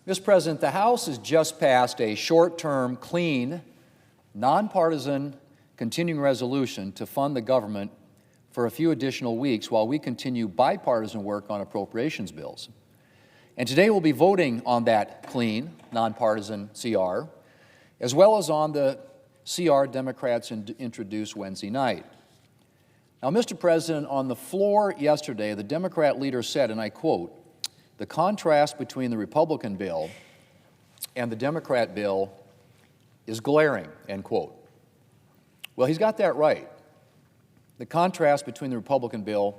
Mr. President, the House has just passed a short-term, clean, nonpartisan continuing resolution to fund the government for a few additional weeks while we continue bipartisan work on appropriations bills. And today we'll be voting on that clean, nonpartisan CR, as well as on the CR Democrats introduced Wednesday night. Now, Mr. President, on the floor yesterday, the Democrat leader said, and I quote, "The contrast between the Republican bill and the Democrat bill is glaring," end quote. Well, he's got that right. The contrast between the Republican bill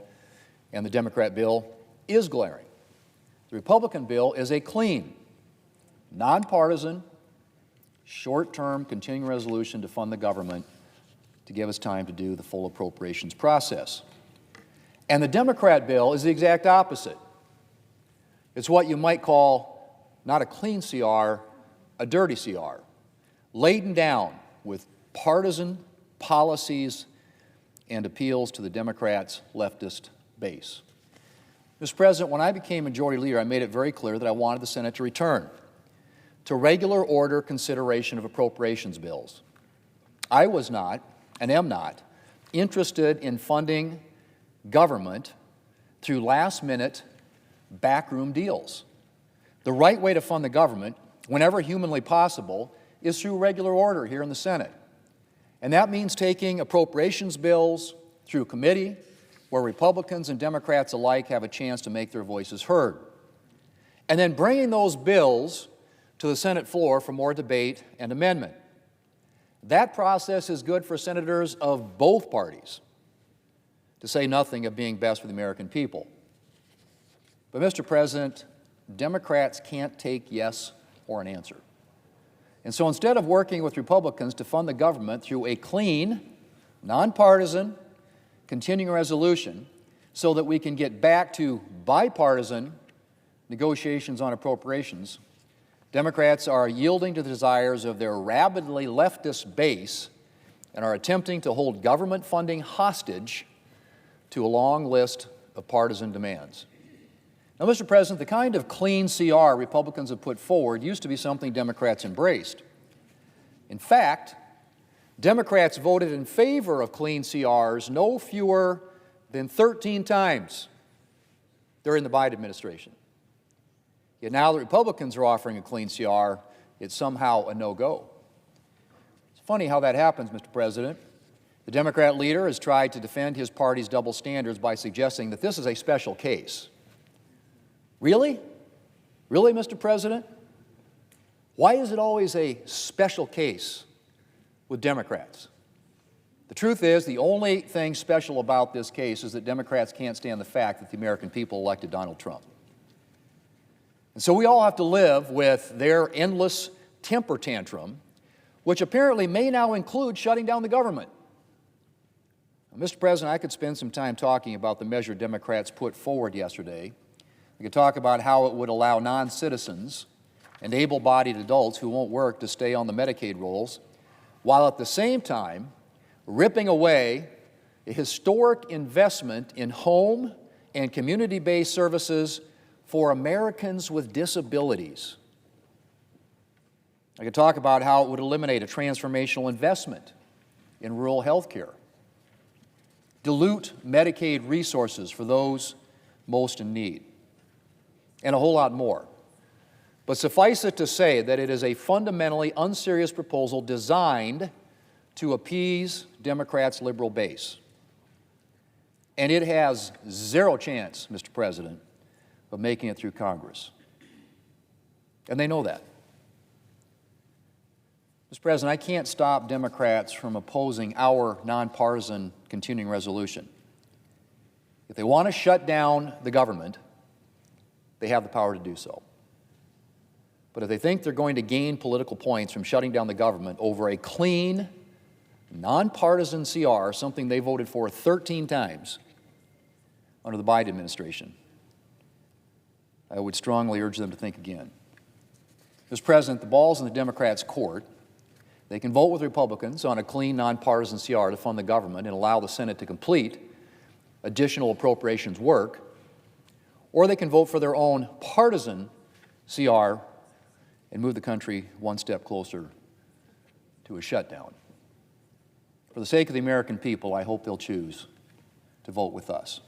and the Democrat bill is glaring. The Republican bill is a clean, nonpartisan, short-term continuing resolution to fund the government to give us time to do the full appropriations process. And the Democrat bill is the exact opposite. It's what you might call not a clean CR, a dirty CR, laden down with partisan policies and appeals to the Democrats' leftist base. Mr. President, when I became Majority Leader, I made it very clear that I wanted the Senate to return to regular order consideration of appropriations bills. I was not, and am not, interested in funding government through last-minute backroom deals. The right way to fund the government, whenever humanly possible, is through regular order here in the Senate. And that means taking appropriations bills through committee, where Republicans and Democrats alike have a chance to make their voices heard, and then bringing those bills to the Senate floor for more debate and amendment. That process is good for senators of both parties, to say nothing of being best for the American people. But, Mr. President, Democrats can't take yes or an answer. And so instead of working with Republicans to fund the government through a clean, nonpartisan, continuing resolution so that we can get back to bipartisan negotiations on appropriations, Democrats are yielding to the desires of their rabidly leftist base and are attempting to hold government funding hostage to a long list of partisan demands. Now, Mr. President, the kind of clean CR Republicans have put forward used to be something Democrats embraced. In fact, Democrats voted in favor of clean CRs no fewer than 13 times during the Biden administration. Yet now that Republicans are offering a clean CR, it's somehow a no-go. It's funny how that happens, Mr. President. The Democrat leader has tried to defend his party's double standards by suggesting that this is a special case. Really? Really, Mr. President? Why is it always a special case with Democrats? The truth is, the only thing special about this case is that Democrats can't stand the fact that the American people elected Donald Trump. And so we all have to live with their endless temper tantrum, which apparently may now include shutting down the government. Now, Mr. President, I could spend some time talking about the measure Democrats put forward yesterday. We could talk about how it would allow non-citizens and able-bodied adults who won't work to stay on the Medicaid rolls, while at the same time ripping away a historic investment in home and community-based services for Americans with disabilities. I could talk about how it would eliminate a transformational investment in rural health care, dilute Medicaid resources for those most in need, and a whole lot more. But suffice it to say that it is a fundamentally unserious proposal designed to appease Democrats' liberal base. And it has zero chance, Mr. President, of making it through Congress. And they know that. Mr. President, I can't stop Democrats from opposing our nonpartisan continuing resolution. If they want to shut down the government, they have the power to do so. But if they think they're going to gain political points from shutting down the government over a clean, nonpartisan CR, something they voted for 13 times under the Biden administration, I would strongly urge them to think again. Mr. President, the ball's in the Democrats' court. They can vote with Republicans on a clean, nonpartisan CR to fund the government and allow the Senate to complete additional appropriations work, or they can vote for their own partisan CR and move the country one step closer to a shutdown. For the sake of the American people, I hope they'll choose to vote with us.